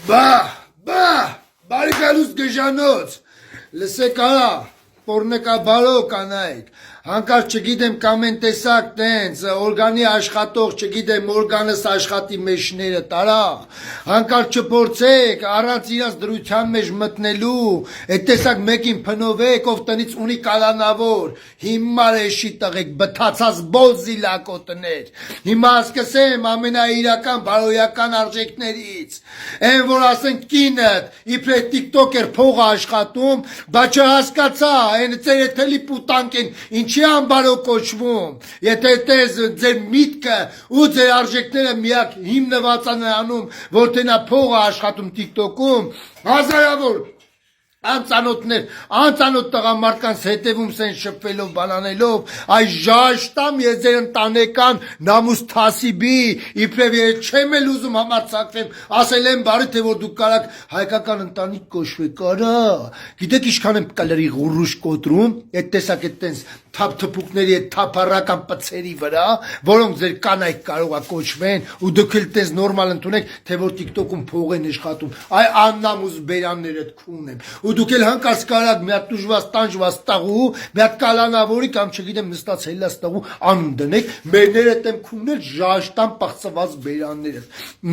Բարիկալուս գժանոց, լսեք արա, պորնեկա բալո կանայք, հանկարծ չգիտեմ կամեն տեսակ տենց, օրգանի աշխատող չգիտեմ օրգանս աշխատի մեջները տարա, հանկարծ չփորձեք, առանց իրաց դրության մեջ մտնելու, այդ տեսակ մեկին փնովեք, ով տնից ունի կալանավոր, հիմար էշի տղեկ, բթացած բոզի լակոտներ, հիմա սկսեմ ամենաիրական բարոյական արժեքներից, են որ ասենք կինդ, իբրե տիկտոկեր փող աշխատում, բա չհասկացա, են ծերեթելի պուտանք են, ինչի անբարո կոչվում, եթե տես ձեր միտքը ու ձեր արժեքները միակ հիմնված են անում, որ թե նա փող է աշխատում տիկտոկում, հազարավոր անծանոթներ, անծանոթ տղամարդկանց հետևում սեն շփվելով բանանելով, այս ժաշտամ ես ձեր ընտանեկան նամուս թասիբի, իբրև ես չեմ էլ ուզում համարձակվեմ, ասել եմ բարի թե որ դուք կարաք հայկական ընտանիք կոչվեք, արա, գիտեք ինչքան եմ կալերի ղուրուշ կոտրում, այդ տեսակ այդ տենց թափթփուկների այդ թափառական պցերի վրա, որոնք ձեր կանայք կարող է կոչվեն, ու դուք էլ տես նորմալ ընդունեք, թե որ TikTok-ում փող են աշխատում, այ աննամուս բերաններդ քունեմ, ու դուք էլ հանկարծ կարաք մի հատ տուժված տանջված տաղու, մի հատ կալանավորի կամ չգիտեմ նստած հելած տաղու անուն դնեք, մերները տեմ քուններ ժաշտան պղծված բերանները,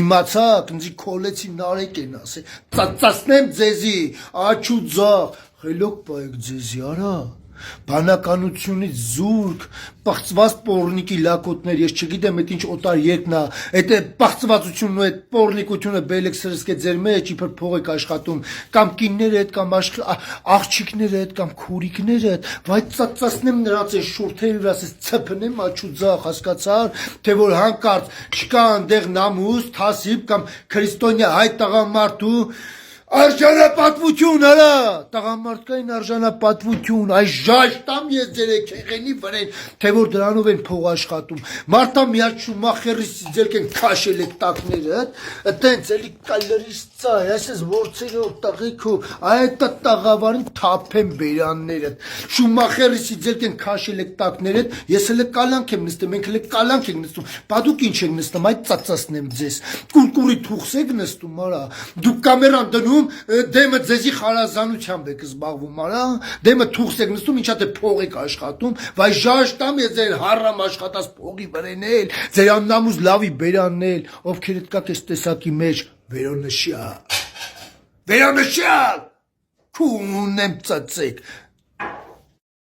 իմացաք, ինձի քոլեցի նարեկ են ասել, ծածացնեմ ձեզի, աչու ձախ, խելոք պայեք ձեզի, արա բանականությունից զուրկ, պղծված պորնիկի լակոտներ, ես չգիտեմ այդ ինչ օտար երկն է, այդ պղծվածությունն ու այդ պորնիկությունը բելեք սրսկե ձեր մեջ, իբր փող եք աշխատում, կամ կինները հետ, կամ աղջիկները հետ, կամ քուրիկները հետ, վայ ծածացնեմ նրանց այս շուրթերի վրա, ասես ցփնեմ աչու ձախ, հասկացար, թե որ հանկարծ չկա այնտեղ նամուս, թասիբ կամ քրիստոնյա հայ տղամարդու արժանապատվություն, արա, տղամարդկային արժանապատվություն, այս ժաշտամ ես ձեր եկեղենի վրեն, թե որ դրանով են փող աշխատում, մարդա միած շումախերից ձերք են քաշել եք տակները, տենց էլի կալրից ծայ, այսես որցերով տղիքով, այդ տաղավարին թափեն բերանները, շումախերից ձերք են քաշել եք տակները, ես հլը կալանք եմ նստում, մենք հլը կալանք ենք նստում, բա դուք ինչ եք նստում, այդ ծածացնեմ ձեզ, կուրկուրի թուղս եք նստում, արա, դուք կամերան դնում դեմը ձեզի խարազանությամբ եք զբաղվում, արա, դեմը թուղս եք նստում, ինչա թե փող եք աշխատում, վայ ժաշտամ է ձեր հարամ աշխատած փողի վրենել, ձեր աննամուս լավի բերանել, ովքեր եք կակ ես տեսակի մեջ, վերոնշյալ, քուն եմ ծծեք,